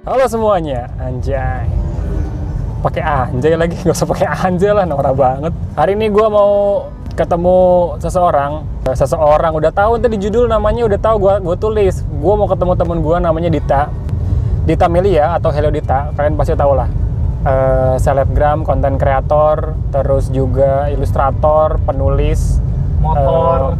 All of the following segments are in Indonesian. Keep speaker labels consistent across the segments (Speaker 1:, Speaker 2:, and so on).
Speaker 1: Halo semuanya, anjay. Pakai anjay lagi, nggak usah pakai anjay lah, norak banget. Hari ini gue mau ketemu seseorang. Seseorang udah tahu tadi judul namanya, udah tahu gue tulis. Gue mau ketemu temen gue namanya Dita Melia atau Hello Dita. Kalian pasti tahu lah. Selebgram, konten kreator, terus juga ilustrator, penulis, motor.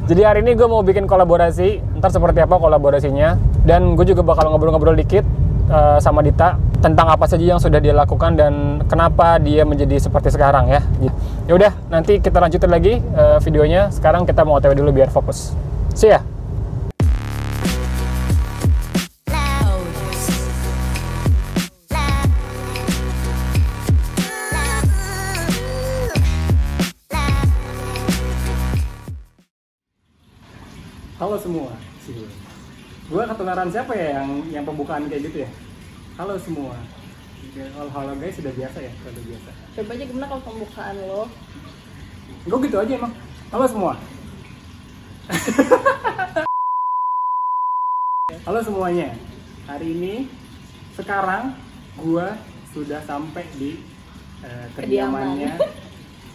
Speaker 1: Jadi hari ini gue mau bikin kolaborasi, ntar seperti apa kolaborasinya. Dan gue juga bakal ngobrol-ngobrol dikit sama Dita tentang apa saja yang sudah dia lakukan dan kenapa dia menjadi seperti sekarang ya. Ya udah, nanti kita lanjutin lagi videonya. Sekarang kita mau OTW dulu biar fokus. See ya. Halo semua. Gue ketularan siapa ya yang pembukaan kayak gitu ya? Halo semua. Halo guys, sudah biasa ya, sudah biasa.
Speaker 2: Coba aja gimana kalau pembukaan lo?
Speaker 1: Gue gitu aja emang. Halo semua. Halo semuanya. Hari ini sekarang gue sudah sampai di kediamannya.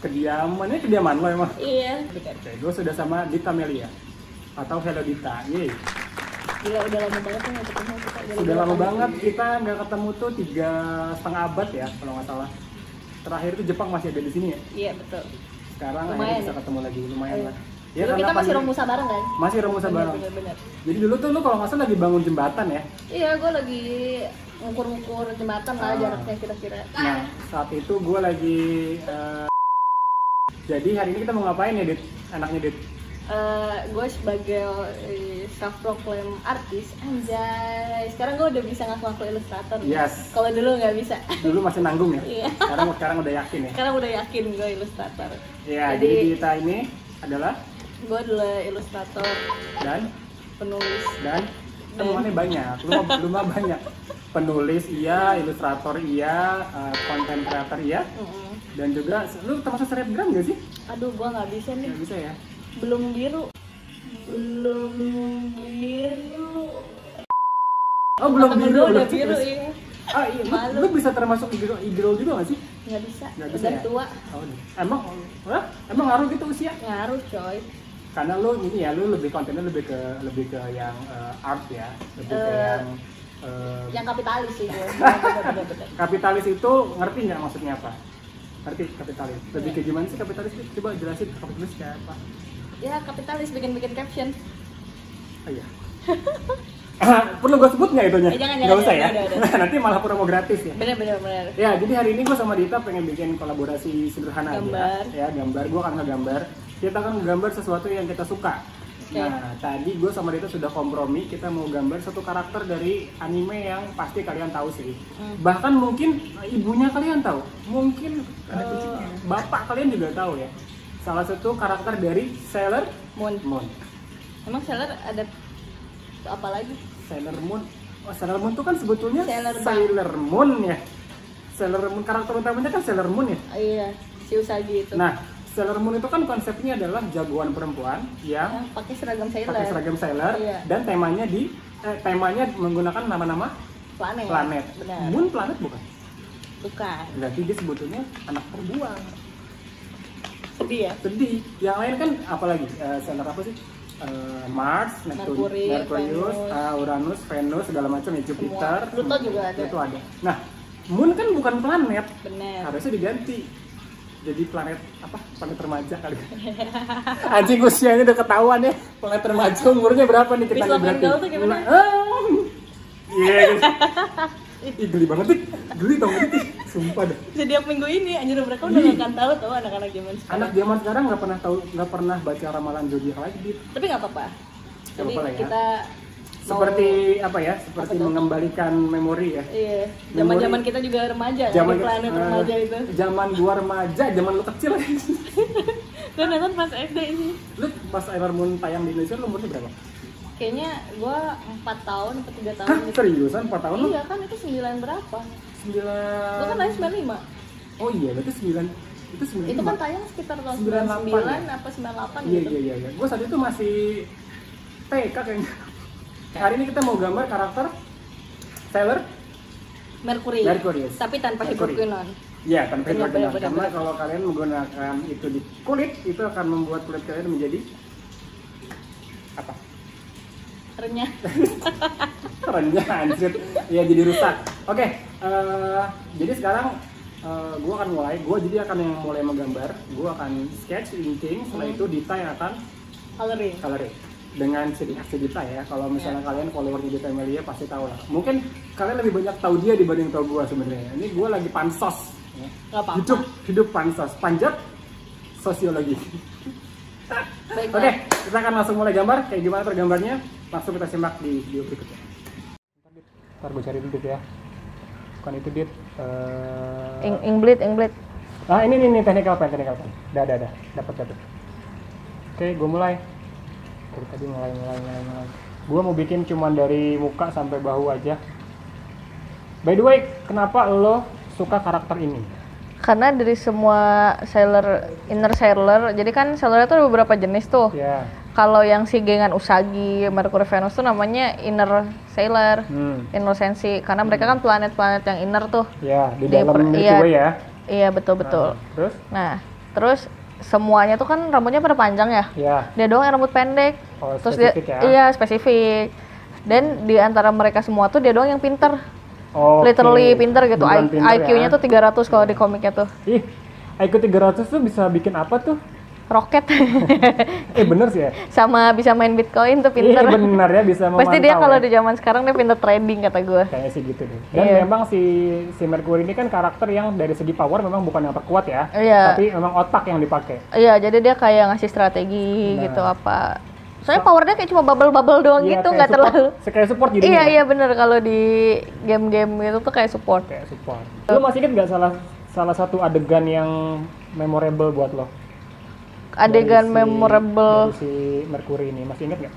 Speaker 1: Kediaman lo emang?
Speaker 2: Iya.
Speaker 1: Oke, gue sudah sama Dita Melia atau Hello Dita. Yeay.
Speaker 2: Gila, udah lama banget nggak ketemu kita.
Speaker 1: Sudah lama banget kita nggak ketemu tuh 3,5 abad ya kalau nggak salah. Terakhir itu Jepang masih ada di sini ya.
Speaker 2: Iya betul.
Speaker 1: Sekarang
Speaker 2: Lumayan
Speaker 1: akhirnya bisa
Speaker 2: ya?
Speaker 1: ketemu lagi, lumayan lah.
Speaker 2: Ya, dulu kita masih romusa bareng kan?
Speaker 1: Masih romusa bareng.
Speaker 2: Bener.
Speaker 1: Jadi dulu tuh lu kalau nggak salah lagi bangun jembatan ya.
Speaker 2: Iya, gue lagi ngukur-ngukur jembatan lah jaraknya kira-kira.
Speaker 1: Nah saat itu gue lagi jadi hari ini kita mau ngapain ya Dit? Anaknya Dit?
Speaker 2: Gue sebagai self-proclaim artis, anjay. Sekarang gue udah bisa ngaku-ngaku ilustrator.
Speaker 1: Yes.
Speaker 2: Kalau dulu nggak bisa.
Speaker 1: Dulu masih nanggung ya.
Speaker 2: Iya.
Speaker 1: Sekarang udah yakin ya.
Speaker 2: Sekarang udah yakin gue ilustrator.
Speaker 1: Iya. Jadi Dita ini adalah
Speaker 2: gue adalah ilustrator
Speaker 1: dan
Speaker 2: penulis
Speaker 1: dan temannya banyak. Lu mah banyak. Penulis iya, ilustrator iya, konten kreator iya. Dan juga lu termasuk selebgram gak sih?
Speaker 2: Aduh, gue nggak bisa nih.
Speaker 1: Nggak bisa ya.
Speaker 2: Belum biru.
Speaker 1: Oh belum biru,
Speaker 2: udah
Speaker 1: belum
Speaker 2: biru ya.
Speaker 1: Ah iya, lu bisa termasuk idol juga nggak sih?
Speaker 2: Nggak bisa,
Speaker 1: Nggak bisa
Speaker 2: udah
Speaker 1: ya?
Speaker 2: tua.
Speaker 1: Oh, emang ngaruh gitu usia?
Speaker 2: Ngaruh coy.
Speaker 1: Karena lu ini ya, lu lebih kontennya lebih ke yang art ya, lebih ke
Speaker 2: yang kapitalis sih gue. Bener.
Speaker 1: kapitalis itu ngerti nggak maksudnya apa? Ngerti kapitalis? Lebih ke gimana sih kapitalis? Coba jelasin kapitalis kayak apa?
Speaker 2: Ya kapitalis bikin caption.
Speaker 1: Oh iya. Perlu gue sebut nggak itunya?
Speaker 2: Jangan,
Speaker 1: nggak usah ya.
Speaker 2: udah.
Speaker 1: Nanti malah promo gratis ya.
Speaker 2: Bener.
Speaker 1: Ya, jadi hari ini gue sama Dita pengen bikin kolaborasi sederhana
Speaker 2: Gambar.
Speaker 1: aja. Ya, gambar. Gue akan ngegambar. Kita akan ngegambar sesuatu yang kita suka.
Speaker 2: Okay.
Speaker 1: Nah, tadi gue sama Dita sudah kompromi. Kita mau gambar satu karakter dari anime yang pasti kalian tahu sih. Bahkan mungkin ibunya kalian tahu. Mungkin bapak kalian juga tahu ya. Salah satu karakter dari Sailor Moon.
Speaker 2: Emang Sailor ada apa lagi?
Speaker 1: Sailor Moon. Oh, Sailor Moon itu kan sebetulnya
Speaker 2: Sailor
Speaker 1: Moon ya. Sailor Moon karakter utamanya kan Sailor Moon ya.
Speaker 2: Iya, si Usagi itu.
Speaker 1: Nah, Sailor Moon itu kan konsepnya adalah jagoan perempuan yang
Speaker 2: pakai seragam
Speaker 1: Sailor
Speaker 2: iya.
Speaker 1: Dan temanya menggunakan nama-nama planet.
Speaker 2: Benar.
Speaker 1: Moon planet bukan?
Speaker 2: Bukan.
Speaker 1: Berarti dia sebetulnya anak terbuang.
Speaker 2: Sedih ya?
Speaker 1: Sedih. Yang lain kan apalagi? Sailor apa sih? Mars, Merkurius, Uranus, Venus, segala macam ya, Jupiter,
Speaker 2: Pluto juga ada.
Speaker 1: Itu ada. Nah, Moon kan bukan planet.
Speaker 2: Benar.
Speaker 1: Harusnya diganti. Jadi planet apa? Planet remaja kali. Anjing usianya udah ketahuan ya. Planet remaja umurnya berapa nih kita nih berarti?
Speaker 2: Tuh gimana?
Speaker 1: Iya. Ih, geli banget nih. Geli tau gak nih? Sumpah dah.
Speaker 2: Jadi minggu ini anjir mereka udah nggak akan tahu anak-anak zaman sekarang.
Speaker 1: Anak zaman sekarang nggak pernah baca ramalan zodiak lagi gitu.
Speaker 2: Tapi nggak apa-apa. Jadi
Speaker 1: apa-apa ya.
Speaker 2: kita
Speaker 1: seperti apa ya? Seperti mengembalikan memori ya.
Speaker 2: Iya. Zaman-zaman kita juga remaja. Zaman planet remaja itu.
Speaker 1: Zaman gua remaja, zaman lu kecil.
Speaker 2: Gue nonton pas SD sih.
Speaker 1: Lu pas Sailor Moon tayang di Indonesia lu umurnya berapa?
Speaker 2: Kayaknya gue 4 tahun atau 3 tahun.
Speaker 1: Hah? Seriusan 4 tahun lu?
Speaker 2: Iya kan itu 9 berapa?
Speaker 1: 9.
Speaker 2: Gue kan lahir 95.
Speaker 1: Oh iya, berarti 9.
Speaker 2: Itu kan tayang sekitar tahun
Speaker 1: 98
Speaker 2: 99
Speaker 1: ya?
Speaker 2: apa 98
Speaker 1: Iya
Speaker 2: gitu.
Speaker 1: iya iya. Gue saat itu masih TK kayaknya. Hari ini kita mau gambar karakter Sailor Mercurius.
Speaker 2: Tapi tanpa
Speaker 1: Mercury.
Speaker 2: hidroquinon.
Speaker 1: Ya, tanpa
Speaker 2: Benar,
Speaker 1: hidroquinon.
Speaker 2: benar,
Speaker 1: Karena
Speaker 2: benar.
Speaker 1: kalau kalian menggunakan itu di kulit, itu akan membuat kulit kalian menjadi apa?
Speaker 2: Renyah.
Speaker 1: Renyah anjir. Ya, jadi rusak. Oke, jadi sekarang gue akan mulai. Gue jadi akan yang mulai menggambar. Gue akan sketch inking. Setelah itu Dita yang akan coloring dengan aksi Dita ya. Kalau misalnya kalian followernya Dita Melia pasti tahu lah. Mungkin kalian lebih banyak tahu dia dibanding tahu gue sebenarnya. Ini gue lagi pansos. Ya.
Speaker 2: Gak apa-apa.
Speaker 1: Hidup pansos. Panjat sosiologi.
Speaker 2: Baiklah.
Speaker 1: Oke, kita akan langsung mulai gambar. Kayak gimana tergambarnya? Langsung kita simak di video berikutnya. Ntar gue cari dulu ya. Bukan itu dit.
Speaker 2: Ingblade.
Speaker 1: Ah ini technical pen. Dah. Dapat. Oke, gue mulai. Dari tadi mulai. Gue mau bikin cuman dari muka sampai bahu aja. By the way, kenapa lo suka karakter ini?
Speaker 3: Karena dari semua inner sailor, jadi kan sailor itu ada beberapa jenis tuh.
Speaker 1: Ya.
Speaker 3: Kalau yang si gengan Usagi, Mercury, Venus tuh namanya inner sailor, inner sensi. Karena mereka kan planet-planet yang inner tuh.
Speaker 1: Ya, di dalam Milky Way ya.
Speaker 3: Iya betul. Terus semuanya tuh kan rambutnya pada panjang ya.
Speaker 1: Ya.
Speaker 3: Dia doang yang rambut pendek.
Speaker 1: Oh,
Speaker 3: Terus
Speaker 1: spesifik ya?
Speaker 3: Iya spesifik. Dan di antara mereka semua tuh dia doang yang pinter.
Speaker 1: Oke.
Speaker 3: Literally pinter gitu.
Speaker 1: Beneran pinter
Speaker 3: IQ-nya
Speaker 1: ya?
Speaker 3: tuh 300 kalau di komiknya tuh.
Speaker 1: Ih, IQ 300 tuh bisa bikin apa tuh?
Speaker 3: Roket.
Speaker 1: Bener sih ya?
Speaker 3: Sama bisa main Bitcoin tuh pinter.
Speaker 1: Iya bener ya, bisa memantau.
Speaker 3: Pasti dia kalau
Speaker 1: ya?
Speaker 3: di zaman sekarang dia pinter trading kata gue.
Speaker 1: Kayaknya sih gitu deh. Dan
Speaker 3: Iya.
Speaker 1: memang si Mercury ini kan karakter yang dari segi power memang bukan yang terkuat ya.
Speaker 3: Iya.
Speaker 1: Tapi memang otak yang dipakai.
Speaker 3: Iya, jadi dia kayak ngasih strategi
Speaker 1: Nah.
Speaker 3: gitu apa. Soalnya powernya kayak cuma bubble doang
Speaker 1: Iya,
Speaker 3: gitu,
Speaker 1: kayak
Speaker 3: nggak
Speaker 1: support.
Speaker 3: terlalu.
Speaker 1: Kayak support jadinya.
Speaker 3: Iya bener kalau di game-game gitu tuh kayak support.
Speaker 1: Kayak support. Lo masih inget nggak salah satu adegan yang memorable buat lo?
Speaker 3: Adegan
Speaker 1: Dari
Speaker 3: memorable.
Speaker 1: dari si Mercury ini masih inget nggak?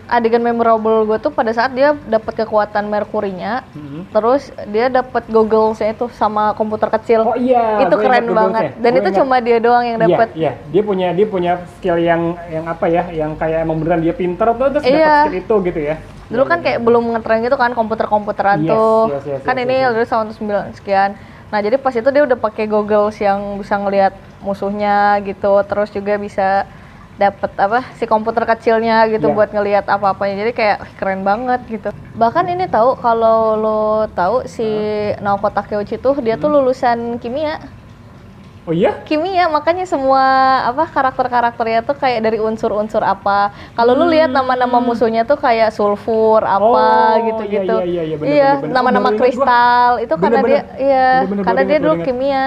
Speaker 3: Adegan memorable gue tuh pada saat dia dapat kekuatan Merkurinya, terus dia dapat gogglesnya itu sama komputer kecil.
Speaker 1: Oh iya,
Speaker 3: Itu
Speaker 1: gue
Speaker 3: keren
Speaker 1: ingat
Speaker 3: banget.
Speaker 1: gogglesnya.
Speaker 3: Dan
Speaker 1: Gue
Speaker 3: itu
Speaker 1: ingat.
Speaker 3: cuma dia doang yang dapat.
Speaker 1: Iya. Dia punya skill yang apa ya? Yang kayak emang beneran dia pinter tuh terus
Speaker 3: Iya.
Speaker 1: dapat skill itu gitu ya.
Speaker 3: Dulu kan kayak belum ngetren gitu kan komputeran
Speaker 1: Yes,
Speaker 3: tuh.
Speaker 1: yes,
Speaker 3: Kan
Speaker 1: yes,
Speaker 3: ini
Speaker 1: yes.
Speaker 3: dari tahun 9 sekian. Nah, jadi pas itu dia udah pakai goggles yang bisa ngelihat musuhnya gitu, terus juga bisa dapat si komputer kecilnya gitu
Speaker 1: Iya.
Speaker 3: buat ngelihat apa-apanya. Jadi kayak keren banget gitu. Bahkan ini tahu kalau lo tahu si Naoko Takeuchi tuh dia tuh lulusan kimia.
Speaker 1: Oh iya?
Speaker 3: Kimia, makanya semua karakter-karakternya tuh kayak dari unsur-unsur apa. Kalau lu lihat nama-nama musuhnya tuh kayak sulfur apa
Speaker 1: Oh,
Speaker 3: gitu-gitu.
Speaker 1: iya, bener.
Speaker 3: Nama-nama
Speaker 1: Oh, baru ingat
Speaker 3: kristal itu karena
Speaker 1: Bener-bener.
Speaker 3: dia
Speaker 1: Bener-bener,
Speaker 3: karena
Speaker 1: baru
Speaker 3: dia
Speaker 1: ingat,
Speaker 3: dulu
Speaker 1: baru ingat.
Speaker 3: kimia.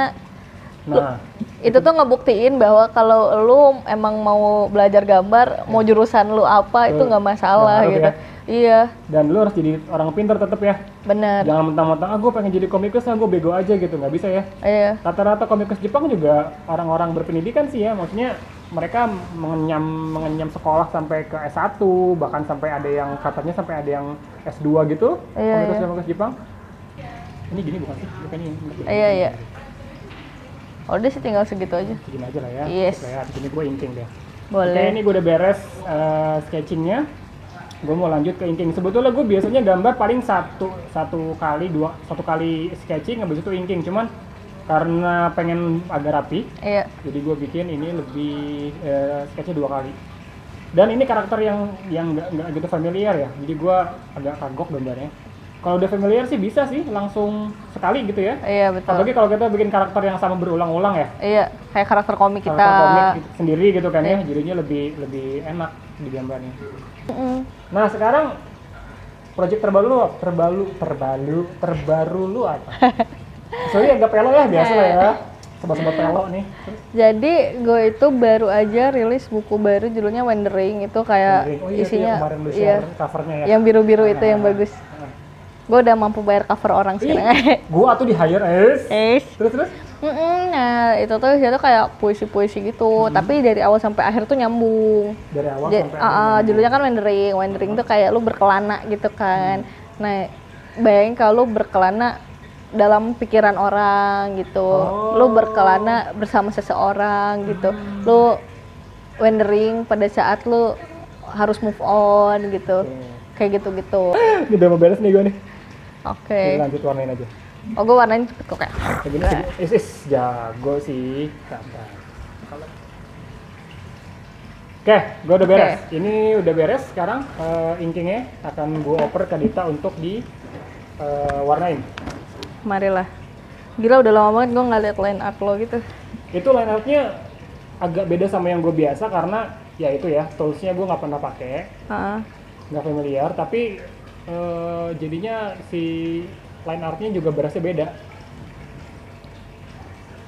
Speaker 1: Nah,
Speaker 3: Itu tuh ngebuktiin bahwa kalau lu emang mau belajar gambar, mau jurusan lu apa itu nggak masalah
Speaker 1: ngaruh
Speaker 3: gitu.
Speaker 1: ya.
Speaker 3: Iya,
Speaker 1: dan lu harus jadi orang pinter tetap ya.
Speaker 3: bener.
Speaker 1: Jangan mentang-mentang gue pengen jadi komikus, gue bego aja gitu, nggak bisa ya.
Speaker 3: Iya.
Speaker 1: Rata-rata komikus Jepang juga orang-orang berpendidikan sih ya, maksudnya mereka mengenyam sekolah sampai ke S1, bahkan sampai ada yang katanya sampai ada yang S2 gitu.
Speaker 3: Iya,
Speaker 1: Komikus Jepang. Ini gini bukan sih? Bukan ini.
Speaker 3: Iya. Oh, dia sih tinggal segitu aja.
Speaker 1: Segini aja lah ya.
Speaker 3: Yes.
Speaker 1: Supaya di sini gue inking deh.
Speaker 3: Boleh.
Speaker 1: Oke, ini gue udah beres sketchingnya. Gue mau lanjut ke inking. Sebetulnya gue biasanya gambar paling satu kali sketching, habis itu inking. Cuman karena pengen agak rapi,
Speaker 3: Iya.
Speaker 1: jadi gue bikin ini lebih sketchnya 2 kali. Dan ini karakter yang nggak gitu familiar ya, jadi gue agak kagok gambarnya. Kalau udah familiar sih bisa sih langsung sekali gitu ya.
Speaker 3: Iya, betul.
Speaker 1: Apalagi kalau kita bikin karakter yang sama berulang-ulang ya.
Speaker 3: Iya, kayak karakter komik kita.
Speaker 1: Karakter komik gitu, sendiri gitu kan ya, jadinya lebih enak digambarnya. Nah sekarang project terbaru lu apa? Soalnya agak pelo ya, biasa lah ya. Sobat-sobat pelo nih.
Speaker 3: Jadi gue itu baru aja rilis buku baru judulnya Wandering, itu kayak
Speaker 1: Oh iya,
Speaker 3: isinya
Speaker 1: kemarin lu share covernya ya.
Speaker 3: yang biru-biru itu yang bagus. Gue udah mampu bayar cover orang sekarang.
Speaker 1: Gua tuh di hire terus
Speaker 3: Nah itu tuh dia tuh kayak puisi-puisi gitu, tapi dari awal sampai akhir tuh nyambung.
Speaker 1: dari awal sampai akhir.
Speaker 3: Judulnya kan Wandering tuh kayak lu berkelana gitu kan. Nah bayangin kalau lu berkelana dalam pikiran orang gitu, lu berkelana bersama seseorang gitu, lu wandering pada saat lu harus move on gitu. kayak gitu-gitu.
Speaker 1: Ini udah mau beres nih gue nih.
Speaker 3: Oke.
Speaker 1: Jadi lanjut warnain aja.
Speaker 3: Oh, gue warnain cepet kok kayak.
Speaker 1: Kayak gini, jago sih. Sabar. Oke, gue udah beres. Ini udah beres. Sekarang inkingnya akan gue oper ke Dita untuk di warnain.
Speaker 3: Marilah. Gila udah lama banget gue nggak liat line art lo gitu.
Speaker 1: Itu line artnya agak beda sama yang gue biasa karena ya itu ya toolsnya gue nggak pernah pakai, nggak familiar. Tapi jadinya si line artnya juga berasa beda.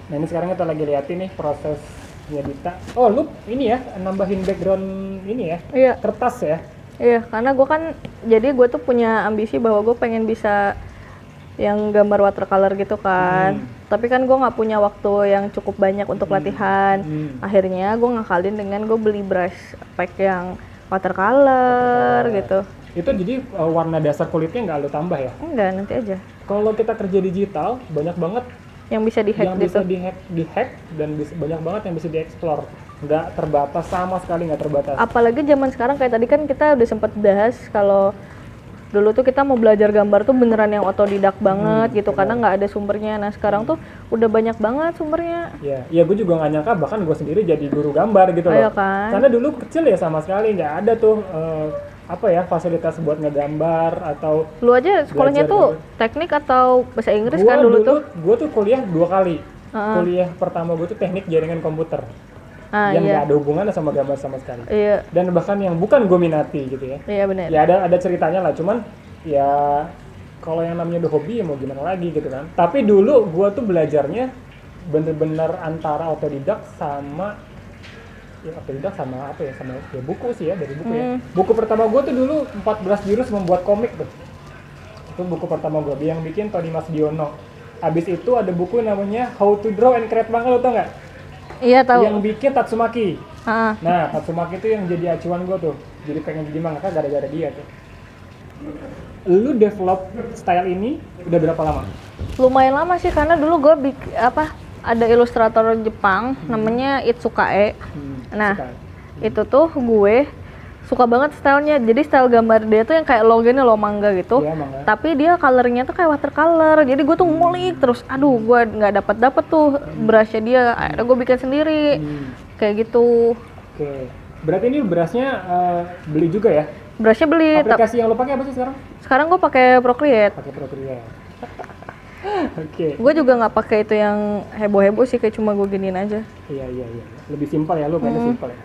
Speaker 1: Nah ini sekarang kita lagi liatin nih prosesnya Dita. Oh lu ini ya nambahin background ini ya?
Speaker 3: Iya.
Speaker 1: Kertas ya?
Speaker 3: Iya, karena gue kan jadi gue tuh punya ambisi bahwa gue pengen bisa yang gambar watercolor gitu kan. Tapi kan gue nggak punya waktu yang cukup banyak untuk latihan. Akhirnya gue ngakalin dengan gue beli brush pack yang watercolor gitu.
Speaker 1: Itu jadi warna dasar kulitnya nggak lo tambah ya?
Speaker 3: Enggak, nanti aja.
Speaker 1: Kalau kita kerja digital banyak banget
Speaker 3: Yang bisa dihack
Speaker 1: yang
Speaker 3: gitu.
Speaker 1: bisa dihack dan banyak banget yang bisa dieksplor. Nggak terbatas, sama sekali nggak terbatas.
Speaker 3: Apalagi zaman sekarang kayak tadi kan kita udah sempat bahas kalau dulu tuh kita mau belajar gambar tuh beneran yang otodidak banget gitu karena nggak ada sumbernya. Nah sekarang tuh udah banyak banget sumbernya.
Speaker 1: Ya gue juga nggak nyangka bahkan gue sendiri jadi guru gambar gitu loh.
Speaker 3: Ayo kan?
Speaker 1: Karena dulu kecil ya sama sekali nggak ada tuh fasilitas buat ngegambar atau
Speaker 3: Lu aja sekolahnya
Speaker 1: belajar
Speaker 3: tuh
Speaker 1: gitu.
Speaker 3: teknik atau bahasa Inggris kan dulu tuh?
Speaker 1: Gue tuh kuliah 2 kali. Kuliah pertama gue tuh teknik jaringan komputer. Yang nggak ada hubungannya sama gambar sama sekali.
Speaker 3: Iya.
Speaker 1: Dan bahkan yang bukan gue minati gitu ya.
Speaker 3: Iya benar.
Speaker 1: Ya ada ceritanya lah, cuman ya kalau yang namanya udah hobi ya mau gimana lagi gitu kan. Tapi dulu gue tuh belajarnya bener-bener antara otodidak sama buku sih ya, dari buku ya. Buku pertama gue tuh dulu 14 jurus membuat komik tuh. Itu buku pertama gue, yang bikin Tony Masdiono. Abis itu ada buku namanya How to Draw and Create Manga, lo tau nggak?
Speaker 3: Iya tahu.
Speaker 1: Yang bikin Tatsumaki.
Speaker 3: Ah.
Speaker 1: Nah, Tatsumaki itu yang jadi acuan gue tuh. Jadi pengen jadi mangaka gara-gara dia tuh. Lu develop style ini udah berapa lama?
Speaker 3: Lumayan lama sih karena dulu gue ada ilustrator Jepang namanya Itsukae. Nah, itu tuh gue suka banget stylenya. Jadi style gambar dia tuh yang kayak lo gini lo manga gitu.
Speaker 1: Iya, manga.
Speaker 3: Tapi dia colornya tuh kayak watercolor. Jadi gue tuh ngulik terus. Aduh, gue nggak dapet tuh brushnya dia. Akhirnya gue bikin sendiri. Kayak gitu.
Speaker 1: Oke. Berarti ini brushnya beli juga ya?
Speaker 3: Brushnya beli.
Speaker 1: Aplikasi yang lo pakai apa sih sekarang?
Speaker 3: Sekarang gue pakai Procreate.
Speaker 1: Pakai Procreate. Oke.
Speaker 3: Gue juga nggak pakai itu yang heboh-heboh sih, kayak cuma gue giniin aja.
Speaker 1: Iya. Lebih simpel ya, lo mainnya simpel ya.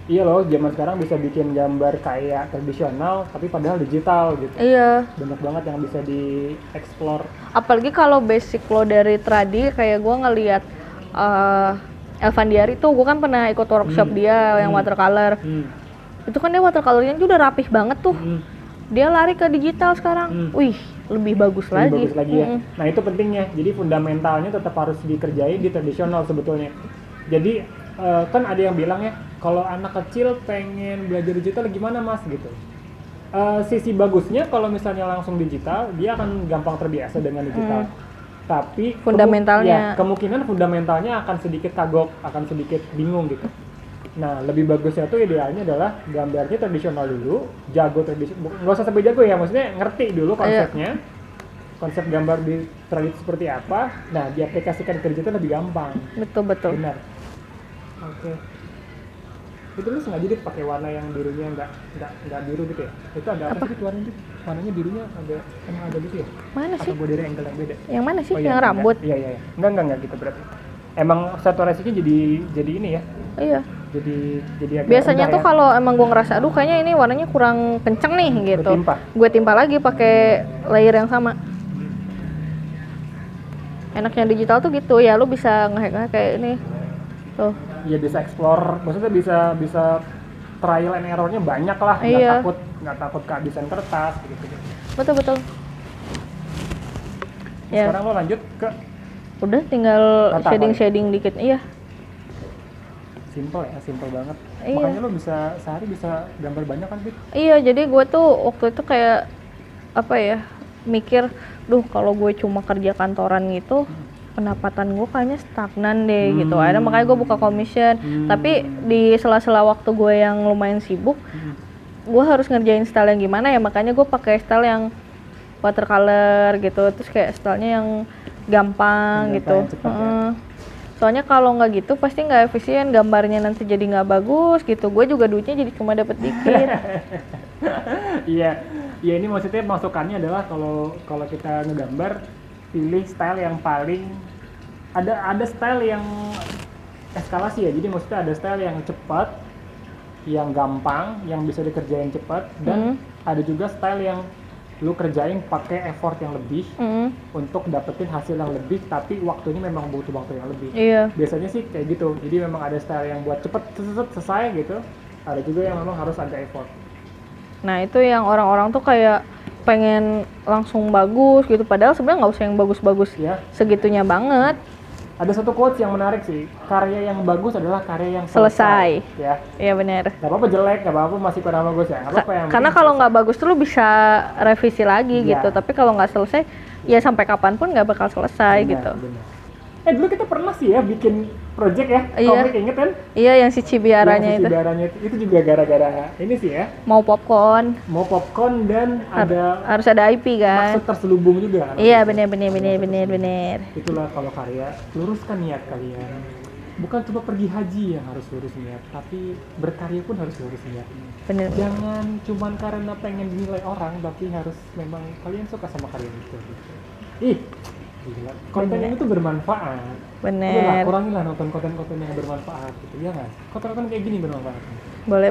Speaker 1: Iya loh, zaman sekarang bisa bikin gambar kayak tradisional, tapi padahal digital gitu.
Speaker 3: Iya.
Speaker 1: Banyak banget yang bisa dieksplor.
Speaker 3: Apalagi kalau basic lo dari tradi, kayak gue ngeliat Elvan Diari tuh, gue kan pernah ikut workshop dia yang watercolor. Itu kan dia watercolornya juga udah rapih banget tuh. Dia lari ke digital sekarang. Wih, lebih bagus lagi.
Speaker 1: Ya. Nah itu pentingnya. Jadi fundamentalnya tetap harus dikerjain di tradisional sebetulnya. Jadi kan ada yang bilang ya, kalau anak kecil pengen belajar digital gimana mas gitu. Sisi bagusnya kalau misalnya langsung digital, dia akan gampang terbiasa dengan digital. Tapi
Speaker 3: fundamentalnya,
Speaker 1: kemungkinan fundamentalnya akan sedikit kagok, akan sedikit bingung gitu. Nah, lebih bagusnya tuh idealnya adalah gambarnya tradisional dulu, jago tradisional, nggak usah sampai jago ya, maksudnya ngerti dulu konsepnya, konsep gambar di tradisi seperti apa, nah diaplikasikan ke digital lebih gampang.
Speaker 3: Betul.
Speaker 1: Benar. Oke. Itu lu sengaja dia pakai warna yang birunya nggak biru gitu ya? Itu ada apa sih warnanya? Warnanya birunya emang ada gitu ya?
Speaker 3: Mana sih?
Speaker 1: Atau gue dari angle yang beda?
Speaker 3: Yang mana sih?
Speaker 1: Oh,
Speaker 3: yang rambut?
Speaker 1: Iya. Enggak gitu berarti. Emang saturasinya jadi ini ya?
Speaker 3: Iya.
Speaker 1: Jadi agak
Speaker 3: biasanya tuh
Speaker 1: ya?
Speaker 3: kalau emang gue ngerasa aduh kayaknya ini warnanya kurang kenceng nih gitu, gue timpa lagi pakai layer yang sama. Enaknya digital tuh gitu ya, lu bisa ngehack kayak ini tuh. Iya,
Speaker 1: bisa explore, maksudnya bisa trial and errornya banyak lah. Nggak takut kehabisan kertas gitu.
Speaker 3: Betul. Ya.
Speaker 1: Sekarang lo lanjut ke
Speaker 3: udah tinggal shading dikit. Iya.
Speaker 1: Simple banget.
Speaker 3: Iya.
Speaker 1: Makanya lo bisa sehari bisa gambar banyak kan, Fit?
Speaker 3: Iya, jadi gue tuh waktu itu kayak mikir, kalau gue cuma kerja kantoran gitu, pendapatan gue kayaknya stagnan deh gitu. Akhirnya makanya gue buka commission. Tapi di sela-sela waktu gue yang lumayan sibuk, gue harus ngerjain style yang gimana ya, makanya gue pakai style yang watercolor gitu, terus kayak stylenya yang gampang gitu.
Speaker 1: yang cepat ya.
Speaker 3: Soalnya kalau nggak gitu pasti nggak efisien, gambarnya nanti jadi nggak bagus gitu. Gue juga duitnya jadi cuma dapet dikit.
Speaker 1: Iya, ya ini maksudnya masukannya adalah kalau kita ngegambar, pilih style yang paling ada style yang eskalasi ya. Jadi maksudnya ada style yang cepat, yang gampang, yang bisa dikerjain cepat, dan ada juga style yang lu kerjain pakai effort yang lebih untuk dapetin hasil yang lebih, tapi waktunya memang butuh waktu yang lebih.
Speaker 3: Iya.
Speaker 1: Biasanya sih kayak gitu. Jadi memang ada style yang buat cepet selesai gitu. Ada juga yang memang harus agak effort.
Speaker 3: Nah itu yang orang-orang tuh kayak pengen langsung bagus gitu, padahal sebenarnya nggak usah yang bagus-bagus
Speaker 1: Ya.
Speaker 3: segitunya banget.
Speaker 1: Ada satu quotes yang menarik sih, karya yang bagus adalah karya yang
Speaker 3: Selesai.
Speaker 1: Ya,
Speaker 3: Iya benar.
Speaker 1: nggak apa-apa jelek, nggak apa-apa masih kurang bagus ya, nggak apa-apa yang
Speaker 3: Karena
Speaker 1: penting
Speaker 3: kalau
Speaker 1: selesai.
Speaker 3: nggak bagus tuh lu bisa revisi lagi
Speaker 1: Iya.
Speaker 3: gitu, tapi kalau nggak selesai ya sampai kapanpun nggak bakal selesai
Speaker 1: Benar,
Speaker 3: gitu.
Speaker 1: benar. Dulu kita pernah sih ya bikin project ya,
Speaker 3: Iya.
Speaker 1: komik, inget kan?
Speaker 3: Iya yang si Cibiaranya
Speaker 1: Yang
Speaker 3: itu
Speaker 1: Cibiaranya itu juga gara-gara ini sih ya,
Speaker 3: mau popcorn
Speaker 1: mau popcorn dan ada
Speaker 3: harus ada IP kan.
Speaker 1: maksud terselubung juga kan?
Speaker 3: Iya benar.
Speaker 1: Itulah kalau karya, luruskan niat kalian. Bukan cuma pergi haji yang harus lurus niat, tapi berkarya pun harus lurus niatnya.
Speaker 3: Bener.
Speaker 1: Jangan cuman karena pengen dinilai orang, tapi harus memang kalian suka sama karya itu. Gitu. Ih, gila. Konten ini tuh bermanfaat. Udahlah,
Speaker 3: Bener.
Speaker 1: kurangilah nonton konten-konten yang bermanfaat gitu, ya nggak? Konten-konten kayak gini bermanfaat.
Speaker 3: Boleh.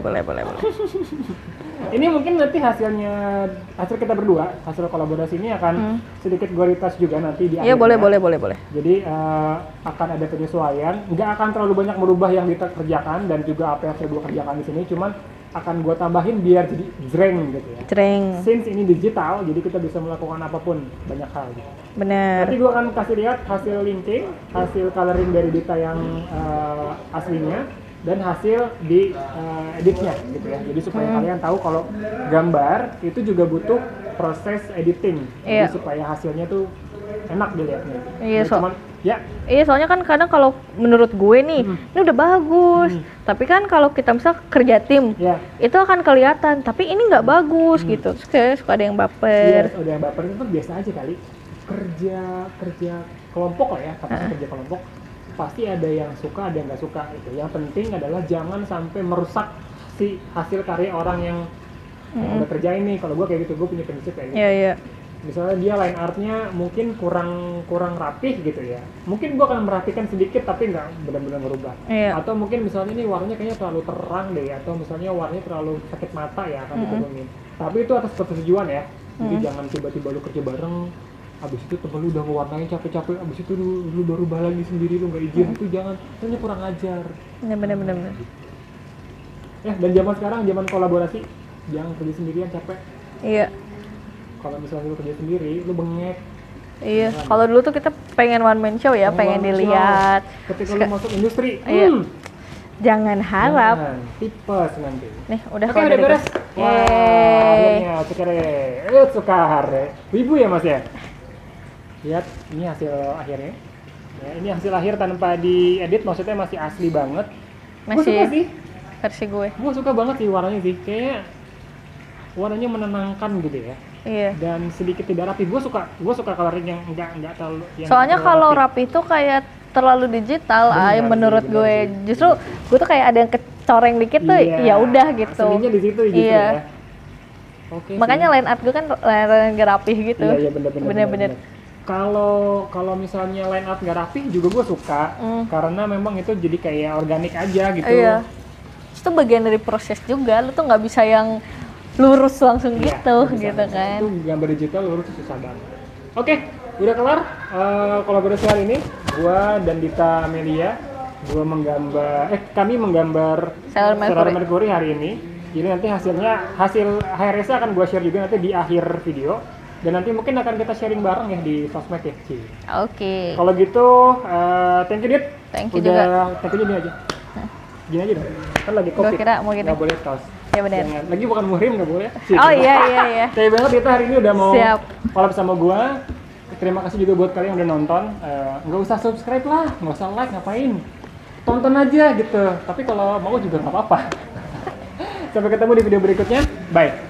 Speaker 1: Ini mungkin nanti hasil kita berdua, hasil kolaborasi ini akan sedikit gue retouch juga nanti di
Speaker 3: Iya
Speaker 1: akhirnya.
Speaker 3: boleh.
Speaker 1: Jadi akan ada penyesuaian, nggak akan terlalu banyak merubah yang kita kerjakan dan juga apa yang sudah gue kerjakan di sini, cuman akan gue tambahin biar jadi jreng gitu ya.
Speaker 3: Jreng.
Speaker 1: Since ini digital, jadi kita bisa melakukan apapun, banyak hal gitu.
Speaker 3: Bener.
Speaker 1: Nanti gue akan kasih lihat hasil linking, hasil coloring dari Dita yang aslinya, dan hasil di editnya gitu ya. Jadi supaya kalian tahu kalau gambar itu juga butuh proses editing. Jadi
Speaker 3: Iya.
Speaker 1: supaya hasilnya tuh enak dilihatnya.
Speaker 3: Iya,
Speaker 1: Nggak cuman ya
Speaker 3: Iya soalnya kan kadang kalau menurut gue nih ini udah bagus, tapi kan kalau kita misal kerja tim
Speaker 1: ya
Speaker 3: itu akan kelihatan, tapi ini nggak bagus gitu. Terus kayak suka ada yang
Speaker 1: iya,
Speaker 3: baper.
Speaker 1: udah yang baper itu biasa aja kali. Kerja kelompok lah ya, kata kerja kelompok pasti ada yang suka, ada yang nggak suka gitu. Yang penting adalah jangan sampai merusak si hasil karya orang yang udah kerjain nih. Kalau gue kayak gitu, gue punya prinsip kayak gitu.
Speaker 3: Iya.
Speaker 1: Misalnya dia line artnya mungkin kurang rapih gitu ya, mungkin gua akan merapikan sedikit tapi nggak benar-benar merubah.
Speaker 3: Iya.
Speaker 1: Atau mungkin misalnya ini warnanya kayaknya terlalu terang deh, atau misalnya warnanya terlalu sakit mata ya, akan dikurangin. Tapi itu atas persetujuan ya, jadi jangan tiba-tiba lu kerja bareng, abis itu temen lu udah ngewarnain capek-capek, abis itu lu baru rubah lagi sendiri, lu nggak izin, itu jangan, itu kurang ajar.
Speaker 3: Bener.
Speaker 1: Ya, dan zaman sekarang zaman kolaborasi, jangan kerja sendirian capek.
Speaker 3: Iya.
Speaker 1: Kalau misalnya lu kerja sendiri, lu bengek.
Speaker 3: Iya. Kalau dulu tuh kita pengen one man show ya, pengen dilihat.
Speaker 1: Ketika lu masuk industri,
Speaker 3: Iya. Jangan harap.
Speaker 1: jangan, tipes nanti.
Speaker 3: Nih udah
Speaker 1: Oke,
Speaker 3: kalau
Speaker 1: udah
Speaker 3: dari
Speaker 1: beres.
Speaker 3: gue.
Speaker 1: Wah,
Speaker 3: Yeay.
Speaker 1: akhirnya sukar. Wibu ya mas ya? Lihat, ini hasil akhirnya. Ya, ini hasil akhir tanpa diedit, maksudnya masih asli banget. Gua suka sih,
Speaker 3: Versi gue.
Speaker 1: gue suka banget sih warnanya sih. Kayaknya warnanya menenangkan gitu ya.
Speaker 3: Iya.
Speaker 1: Dan sedikit tidak rapi. Gue suka coloring yang enggak terlalu. Yang
Speaker 3: Soalnya
Speaker 1: terlalu
Speaker 3: kalau
Speaker 1: rapi.
Speaker 3: rapi itu kayak terlalu digital,
Speaker 1: Benar
Speaker 3: menurut
Speaker 1: sih,
Speaker 3: gue.
Speaker 1: benar sih.
Speaker 3: Justru gue tuh kayak ada yang kecoreng dikit tuh,
Speaker 1: Iya,
Speaker 3: ya udah gitu.
Speaker 1: Aslinya di situ gitu
Speaker 3: Iya.
Speaker 1: ya. Oke.
Speaker 3: Makanya
Speaker 1: sih.
Speaker 3: line art gue kan line art yang rapih gitu.
Speaker 1: Iya, bener.
Speaker 3: Bener.
Speaker 1: Kalau misalnya line up nggak rapi juga gue suka, karena memang itu jadi kayak organik aja gitu.
Speaker 3: Iya. Itu bagian dari proses juga. Lu tuh nggak bisa yang lurus langsung
Speaker 1: Iya,
Speaker 3: gitu,
Speaker 1: nggak bisa,
Speaker 3: gitu
Speaker 1: nggak bisa.
Speaker 3: kan.
Speaker 1: Itu gambar digital lurus susah banget. Oke, udah kelar kolaborasi hari ini. Gua dan Dita Amelia, kami menggambar
Speaker 3: Sailor
Speaker 1: Mercury hari ini. Jadi nanti hasil HRS akan gua share juga nanti di akhir video. Dan nanti mungkin akan kita sharing bareng ya di sosmed ya. Ci.
Speaker 3: Oke.
Speaker 1: Kalau gitu, thank you Dit.
Speaker 3: Thank you juga.
Speaker 1: Thank you gini aja. Gini aja dong. Kan lagi
Speaker 3: Gua
Speaker 1: covid.
Speaker 3: kira mau gini.
Speaker 1: Nggak boleh tos.
Speaker 3: Ya benar.
Speaker 1: Jangan. Lagi bukan muhrim nggak boleh.
Speaker 3: Oh iya.
Speaker 1: Thank you banget Dita hari ini udah mau
Speaker 3: Siap.
Speaker 1: collab sama gua. Terima kasih juga buat kalian yang udah nonton. Nggak usah subscribe lah, nggak usah like, ngapain. Tonton aja gitu. Tapi kalau mau juga nggak apa-apa. Sampai ketemu di video berikutnya. Bye.